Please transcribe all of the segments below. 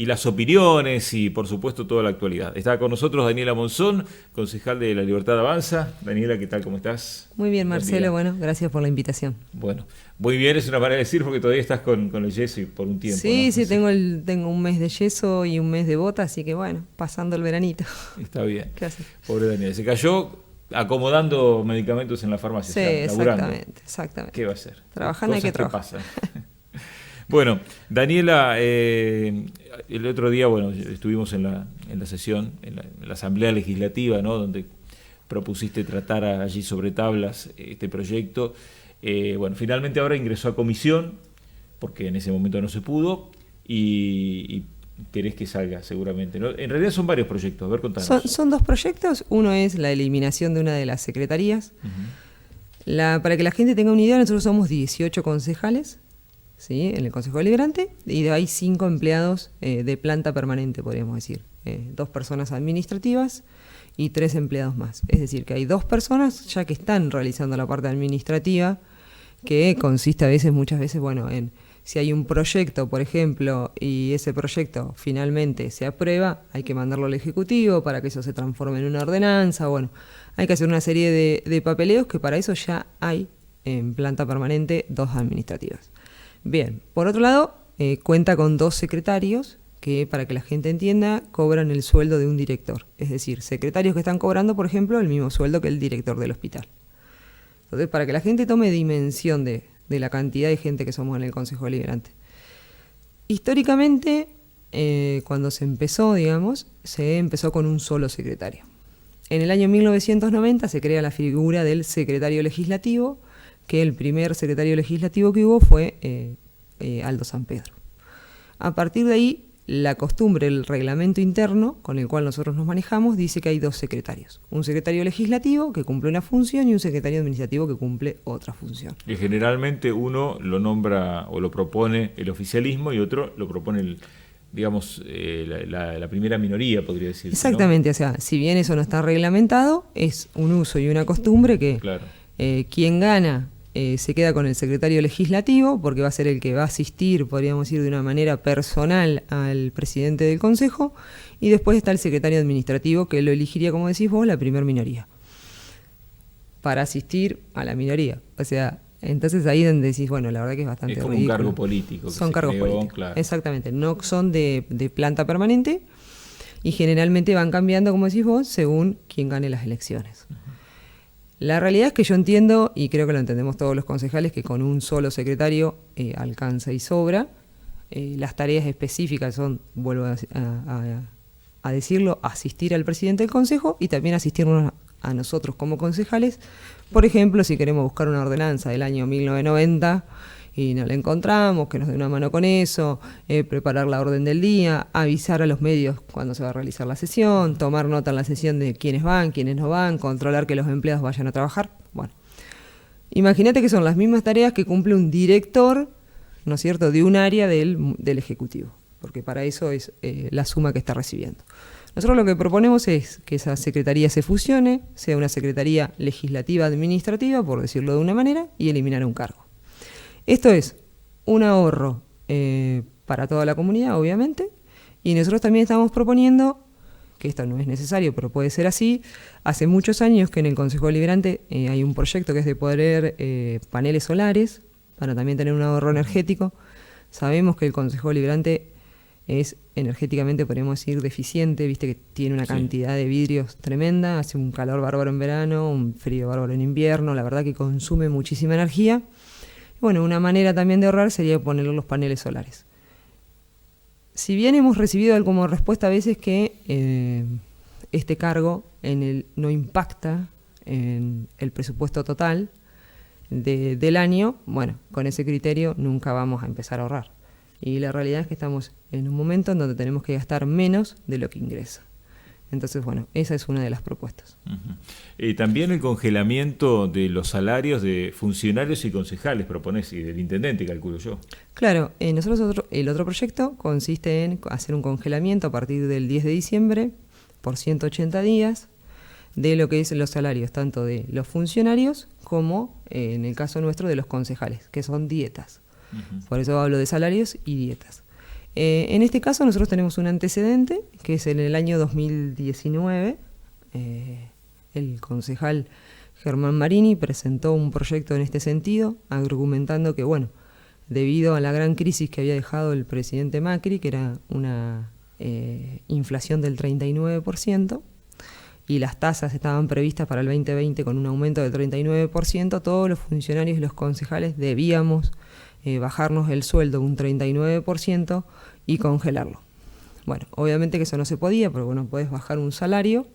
y las opiniones y, por supuesto, toda la actualidad. Está con nosotros Daniela Monzón, concejal de La Libertad Avanza. Daniela, ¿qué tal? ¿Cómo estás? Muy bien, Buen Marcelo. día. Bueno, gracias por la invitación. Bueno, muy bien, es una manera de decir porque todavía estás con el yeso y por un tiempo, ¿no? Sí, No sí, sé. tengo un mes de yeso y un mes de bota, así que bueno, pasando el veranito. Está bien. ¿Qué haces? Pobre Daniela. Se cayó acomodando medicamentos en la farmacia, o Sí, sea, laburando. exactamente. ¿Qué va a hacer? Trabajando hay Cosas que que trabajar. pasan. Bueno, Daniela, el otro día, bueno, estuvimos en la sesión, en la Asamblea Legislativa, ¿no? Donde propusiste tratar allí sobre tablas este proyecto. Bueno, finalmente ahora ingresó a comisión, porque en ese momento no se pudo, y querés que salga seguramente, ¿no? En realidad son varios proyectos, a ver, contanos. Son dos proyectos. Uno es la eliminación de una de las secretarías. Uh-huh. Para que la gente tenga una idea, nosotros somos 18 concejales, ¿sí? En el Consejo Deliberante, y hay 5 empleados de planta permanente, podríamos decir. 2 personas administrativas y 3 empleados más. Es decir, que hay 2 personas ya que están realizando la parte administrativa, que consiste muchas veces, bueno, en si hay un proyecto, por ejemplo, y ese proyecto finalmente se aprueba, hay que mandarlo al Ejecutivo para que eso se transforme en una ordenanza. Bueno, hay que hacer una serie de papeleos que para eso ya hay en planta permanente 2 administrativas. Bien, por otro lado, cuenta con 2 secretarios que, para que la gente entienda, cobran el sueldo de un director. Es decir, secretarios que están cobrando, por ejemplo, el mismo sueldo que el director del hospital. Entonces, para que la gente tome dimensión de la cantidad de gente que somos en el Consejo Deliberante. Históricamente, cuando se empezó, se empezó con un solo secretario. En el año 1990 se crea la figura del secretario legislativo, que el primer secretario legislativo que hubo fue Aldo San Pedro. A partir de ahí, la costumbre, el reglamento interno con el cual nosotros nos manejamos, dice que hay 2 secretarios. Un secretario legislativo que cumple una función y un secretario administrativo que cumple otra función. Y generalmente uno lo nombra o lo propone el oficialismo y otro lo propone la primera minoría, podría decirse, Exactamente, ¿no? o sea, si bien eso no está reglamentado, es un uso y una costumbre que Claro. Quien gana se queda con el secretario legislativo, porque va a ser el que va a asistir, podríamos decir, de una manera personal al presidente del Consejo, y después está el secretario administrativo, que lo elegiría, como decís vos, la primer minoría, para asistir a la minoría. O sea, entonces ahí donde decís, bueno, la verdad que es bastante Es como ridículo. un cargo político. Son cargos políticos, claro. exactamente. No son de planta permanente y generalmente van cambiando, como decís vos, según quien gane las elecciones. Uh-huh. La realidad es que yo entiendo, y creo que lo entendemos todos los concejales, que con un solo secretario alcanza y sobra. Las tareas específicas son, vuelvo a decirlo, asistir al presidente del Consejo y también asistirnos a nosotros como concejales. Por ejemplo, si queremos buscar una ordenanza del año 1990 y no la encontramos, que nos dé una mano con eso, preparar la orden del día, avisar a los medios cuando se va a realizar la sesión, tomar nota en la sesión de quiénes van, quiénes no van, controlar que los empleados vayan a trabajar. Bueno, imagínate que son las mismas tareas que cumple un director, ¿no es cierto?, de un área del Ejecutivo, porque para eso es la suma que está recibiendo. Nosotros lo que proponemos es que esa secretaría se fusione, sea una secretaría legislativa administrativa, por decirlo de una manera, y eliminar un cargo. Esto es un ahorro para toda la comunidad, obviamente, y nosotros también estamos proponiendo, que esto no es necesario, pero puede ser así, hace muchos años que en el Consejo Deliberante hay un proyecto que es de poner paneles solares, para también tener un ahorro energético. Sabemos que el Consejo Deliberante es energéticamente, podríamos decir, deficiente, viste que tiene una cantidad de vidrios tremenda, hace un calor bárbaro en verano, un frío bárbaro en invierno, la verdad que consume muchísima energía. Bueno, una manera también de ahorrar sería poner los paneles solares. Si bien hemos recibido como respuesta a veces que este cargo no impacta en el presupuesto total del año, bueno, con ese criterio nunca vamos a empezar a ahorrar. Y la realidad es que estamos en un momento en donde tenemos que gastar menos de lo que ingresa. Entonces, bueno, esa es una de las propuestas. Uh-huh. También el congelamiento de los salarios de funcionarios y concejales proponés, y del intendente, calculo yo. Claro, nosotros el otro proyecto consiste en hacer un congelamiento a partir del 10 de diciembre por 180 días de lo que es los salarios, tanto de los funcionarios como, en el caso nuestro, de los concejales, que son dietas. Uh-huh. Por eso hablo de salarios y dietas. En este caso nosotros tenemos un antecedente, que es en el año 2019. El concejal Germán Marini presentó un proyecto en este sentido, argumentando que, bueno, debido a la gran crisis que había dejado el presidente Macri, que era una inflación del 39%, y las tasas estaban previstas para el 2020 con un aumento del 39%, todos los funcionarios y los concejales debíamos bajarnos el sueldo un 39% y congelarlo. Bueno, obviamente que eso no se podía, porque no podés bajar un salario,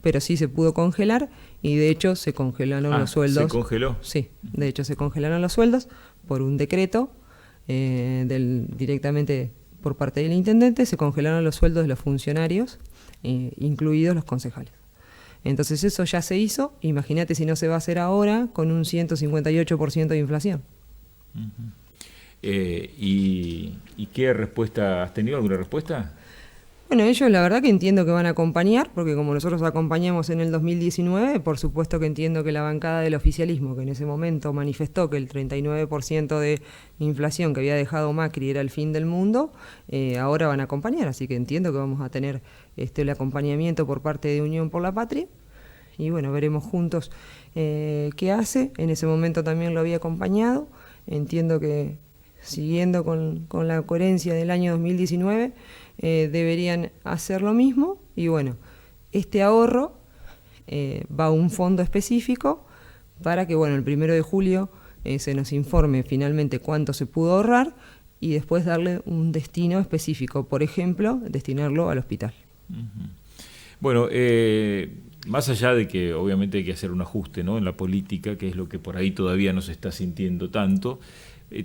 pero sí se pudo congelar, y de hecho se congelaron los sueldos. ¿Se congeló? Sí, de hecho se congelaron los sueldos por un decreto directamente por parte del intendente. Se congelaron los sueldos de los funcionarios, incluidos los concejales. Entonces eso ya se hizo. Imagínate si no se va a hacer ahora con un 158% de inflación. Uh-huh. ¿Y qué respuesta? ¿Has tenido alguna respuesta? Bueno, ellos la verdad que entiendo que van a acompañar, porque como nosotros acompañamos en el 2019, por supuesto que entiendo que la bancada del oficialismo, que en ese momento manifestó que el 39% de inflación que había dejado Macri era el fin del mundo, ahora van a acompañar, así que entiendo que vamos a tener el acompañamiento por parte de Unión por la Patria, y bueno, veremos juntos qué hace. En ese momento también lo había acompañado, entiendo que siguiendo con la coherencia del año 2019, deberían hacer lo mismo, y bueno, este ahorro va a un fondo específico para que, bueno, el 1 de julio se nos informe finalmente cuánto se pudo ahorrar y después darle un destino específico, por ejemplo, destinarlo al hospital. Uh-huh. Bueno, más allá de que obviamente hay que hacer un ajuste, ¿no?, en la política, que es lo que por ahí todavía no se está sintiendo tanto,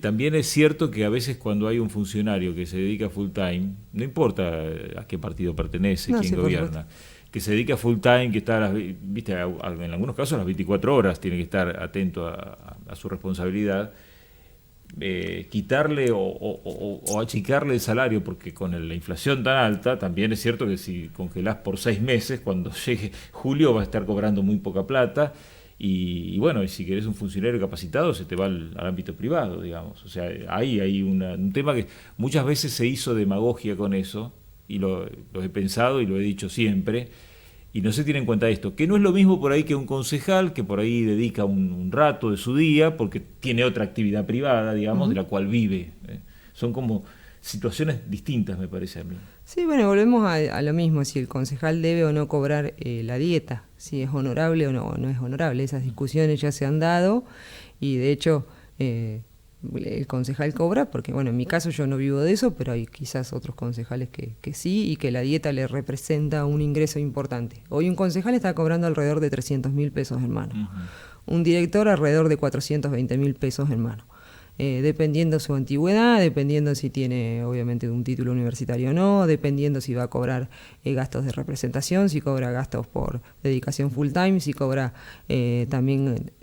también es cierto que a veces cuando hay un funcionario que se dedica full time, no importa a qué partido pertenece, quién gobierna, que se dedica full time, que está, viste, en algunos casos a las 24 horas tiene que estar atento a su responsabilidad, quitarle o achicarle el salario, porque con la inflación tan alta, también es cierto que si congelás por 6 meses, cuando llegue julio va a estar cobrando muy poca plata. Y bueno, y si querés un funcionario capacitado, se te va al ámbito privado, digamos. O sea, ahí hay un tema que muchas veces se hizo demagogia con eso, y lo he pensado y lo he dicho siempre, y no se tiene en cuenta esto, que no es lo mismo por ahí que un concejal, que por ahí dedica un rato de su día, porque tiene otra actividad privada, digamos, uh-huh, de la cual vive. Son como situaciones distintas, me parece a mí. Sí, bueno, volvemos a lo mismo, si el concejal debe o no cobrar la dieta, si es honorable o no es honorable. Esas discusiones ya se han dado, y de hecho el concejal cobra, porque bueno, en mi caso yo no vivo de eso, pero hay quizás otros concejales que sí, y que la dieta le representa un ingreso importante. Hoy un concejal está cobrando alrededor de 300.000 pesos en mano, uh-huh, un director alrededor de 420.000 pesos en mano. Dependiendo su antigüedad, dependiendo si tiene obviamente un título universitario o no, dependiendo si va a cobrar gastos de representación, si cobra gastos por dedicación full time, si cobra también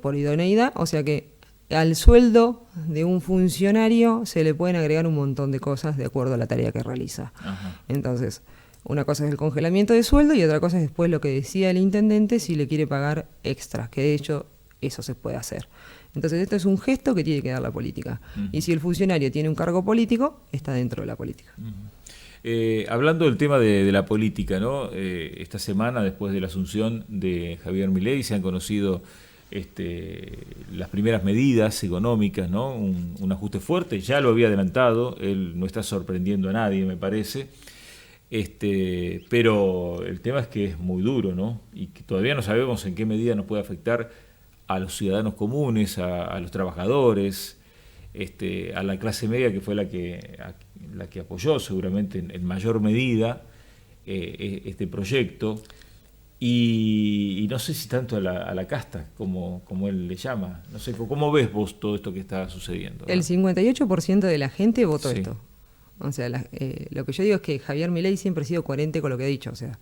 por idoneidad. O sea que al sueldo de un funcionario se le pueden agregar un montón de cosas de acuerdo a la tarea que realiza. Ajá. Entonces, una cosa es el congelamiento de sueldo y otra cosa es después lo que decía el intendente, si le quiere pagar extras, que de hecho eso se puede hacer. Entonces esto es un gesto que tiene que dar la política. Uh-huh. Y si el funcionario tiene un cargo político, está dentro de la política. Uh-huh. Hablando del tema de la política, ¿no? Esta semana, después de la asunción de Javier Milei, se han conocido las primeras medidas económicas, ¿no? Un ajuste fuerte, ya lo había adelantado, él no está sorprendiendo a nadie, me parece. Pero el tema es que es muy duro, ¿no? Y que todavía no sabemos en qué medida nos puede afectar a los ciudadanos comunes, a los trabajadores, a la clase media, que fue la que apoyó seguramente en mayor medida este proyecto, y no sé si tanto a la casta, como él le llama. No sé, ¿cómo ves vos todo esto que está sucediendo? El 58% de la gente votó esto. O sea, lo que yo digo es que Javier Milei siempre ha sido coherente con lo que ha dicho, o sea,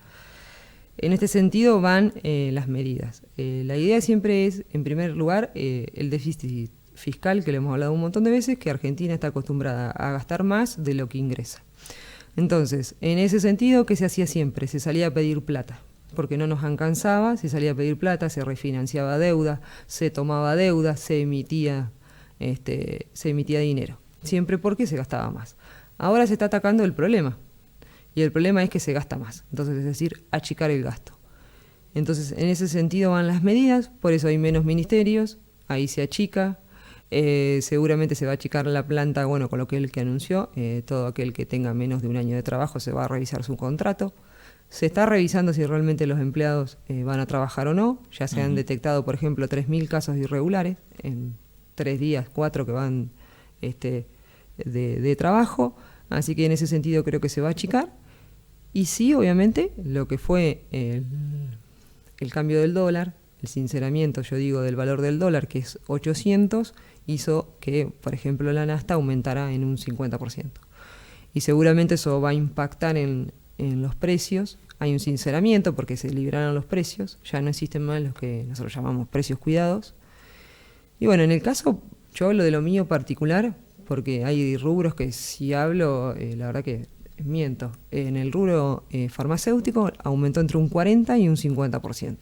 en este sentido van las medidas. La idea siempre es, en primer lugar, el déficit fiscal, que lo hemos hablado un montón de veces, que Argentina está acostumbrada a gastar más de lo que ingresa. Entonces, en ese sentido, ¿qué se hacía siempre? Se salía a pedir plata, porque no nos alcanzaba, se salía a pedir plata, se refinanciaba deuda, se tomaba deuda, se emitía dinero, siempre porque se gastaba más. Ahora se está atacando el problema. Y el problema es que se gasta más. Entonces, es decir, achicar el gasto. Entonces, en ese sentido van las medidas, por eso hay menos ministerios, ahí se achica. Seguramente se va a achicar la planta, bueno, con lo que él que anunció, todo aquel que tenga menos de un año de trabajo se va a revisar su contrato. Se está revisando si realmente los empleados van a trabajar o no. Ya se han detectado, por ejemplo, 3.000 casos irregulares en 3 días, 4 que van de trabajo. Así que en ese sentido creo que se va a achicar. Y sí, obviamente, lo que fue el cambio del dólar, el sinceramiento, yo digo, del valor del dólar, que es 800, hizo que, por ejemplo, la nafta aumentara en un 50%. Y seguramente eso va a impactar en los precios. Hay un sinceramiento porque se liberaron los precios, ya no existen más los que nosotros llamamos precios cuidados. Y bueno, en el caso, yo hablo de lo mío particular, porque hay rubros que si hablo, la verdad que miento. En el rubro farmacéutico aumentó entre un 40 y un 50%.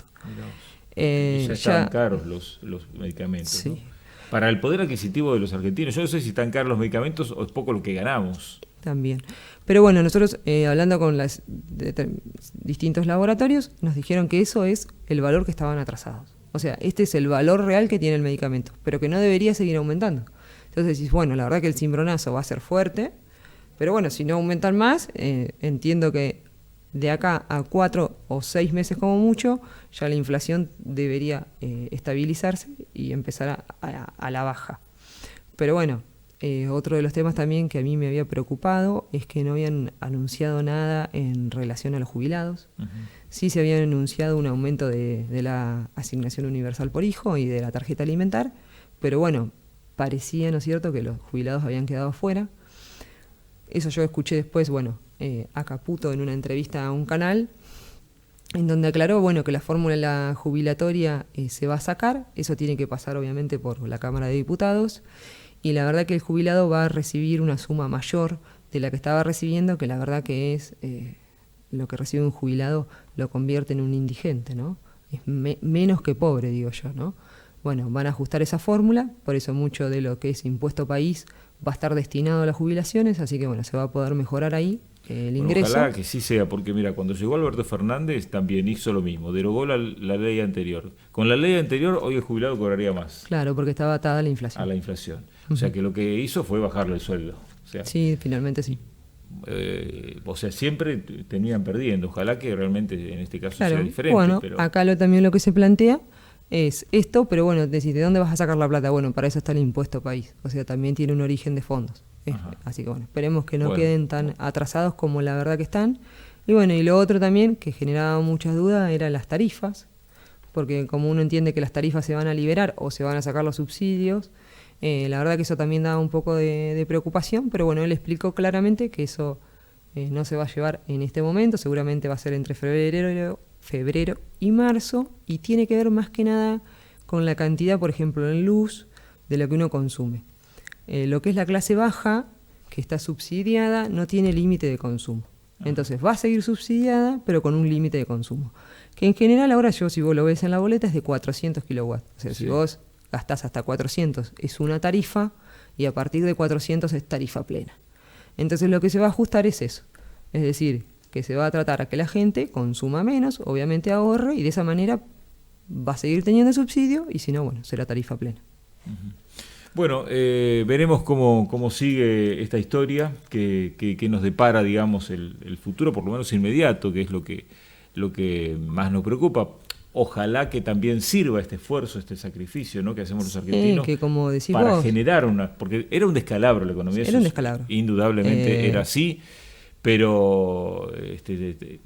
Y ya están caros los medicamentos. Sí. ¿No? Para el poder adquisitivo de los argentinos, yo no sé si están caros los medicamentos o es poco lo que ganamos. También. Pero bueno, nosotros hablando con los distintos laboratorios, nos dijeron que eso es el valor que estaban atrasados. O sea, este es el valor real que tiene el medicamento, pero que no debería seguir aumentando. Entonces decís, bueno, la verdad que el cimbronazo va a ser fuerte, pero bueno, si no aumentan más, entiendo que de acá a 4 o 6 meses como mucho, ya la inflación debería estabilizarse y empezar a la baja. Pero bueno, otro de los temas también que a mí me había preocupado es que no habían anunciado nada en relación a los jubilados. Sí se habían anunciado un aumento de la asignación universal por hijo y de la tarjeta alimentar, pero bueno, parecía, ¿no es cierto?, que los jubilados habían quedado fuera. Eso yo escuché después, bueno, a Caputo en una entrevista a un canal, en donde aclaró, bueno, que la fórmula jubilatoria se va a sacar. Eso tiene que pasar obviamente por la Cámara de Diputados, y la verdad que el jubilado va a recibir una suma mayor de la que estaba recibiendo, que la verdad que es lo que recibe un jubilado lo convierte en un indigente, ¿no? Es menos que pobre, digo yo, ¿no? Bueno, van a ajustar esa fórmula, por eso mucho de lo que es impuesto país va a estar destinado a las jubilaciones, así que bueno, se va a poder mejorar ahí el ingreso. Ojalá que sí sea, porque mira, cuando llegó Alberto Fernández también hizo lo mismo, derogó la ley anterior. Con la ley anterior hoy el jubilado cobraría más. Claro, porque estaba atada a la inflación. A la inflación. O sea que lo que hizo fue bajarle el sueldo. O sea, sí, finalmente sí. O sea, siempre tenían perdiendo. Ojalá que realmente en este caso claro, sea diferente. Bueno, pero acá también lo que se plantea es esto, pero bueno, decís, ¿de dónde vas a sacar la plata? Bueno, para eso está el impuesto país. O sea, también tiene un origen de fondos. Así que bueno, esperemos que no queden tan atrasados como la verdad que están. Y bueno, y lo otro también que generaba muchas dudas eran las tarifas, porque como uno entiende que las tarifas se van a liberar o se van a sacar los subsidios, la verdad que eso también daba un poco de preocupación, pero bueno, él explicó claramente que eso no se va a llevar en este momento, seguramente va a ser entre febrero y marzo, y tiene que ver más que nada con la cantidad, por ejemplo, en luz, de lo que uno consume. Lo que es la clase baja, que está subsidiada, no tiene límite de consumo. Entonces va a seguir subsidiada, pero con un límite de consumo. Que en general ahora si vos lo ves en la boleta, es de 400 kilowatts. O sea, si vos gastás hasta 400 es una tarifa, y a partir de 400 es tarifa plena. Entonces lo que se va a ajustar es eso. Es decir, que se va a tratar a que la gente consuma menos, obviamente ahorre, y de esa manera va a seguir teniendo subsidio, y si no, bueno, será tarifa plena. Bueno, veremos cómo sigue esta historia, que nos depara, digamos, el futuro, por lo menos inmediato, que es lo que más nos preocupa. Ojalá que también sirva este esfuerzo, este sacrificio, ¿no?, que hacemos los argentinos, que como decís para vos, generar porque era un descalabro la economía. Era un descalabro. Indudablemente era así, pero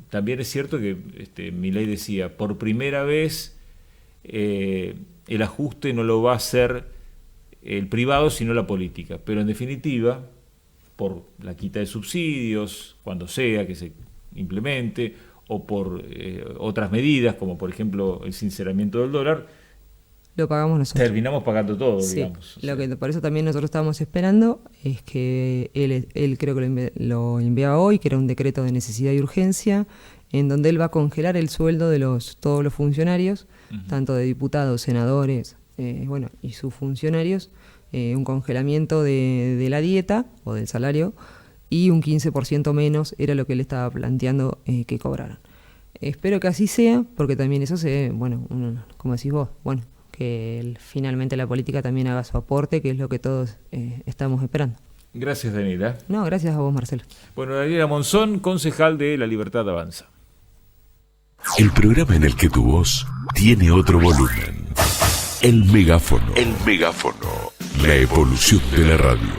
también es cierto que Milei decía, por primera vez el ajuste no lo va a hacer el privado, sino la política. Pero en definitiva, por la quita de subsidios, cuando sea que se implemente, o por otras medidas, como por ejemplo el sinceramiento del dólar, lo pagamos nosotros. Terminamos pagando todo, sí, digamos. Lo que por eso también nosotros estábamos esperando es que él creo que lo enviaba hoy, que era un decreto de necesidad y urgencia, en donde él va a congelar el sueldo de todos los funcionarios, tanto de diputados, senadores, y sus funcionarios, un congelamiento de la dieta o del salario, y un 15% menos era lo que él estaba planteando que cobraran. Espero que así sea, porque también eso como decís vos, que finalmente la política también haga su aporte, que es lo que todos estamos esperando. Gracias, Daniela. No, gracias a vos, Marcelo. Bueno, Daniela Monzón, concejal de La Libertad Avanza. El programa en el que tu voz tiene otro volumen. El megáfono. La evolución de la radio.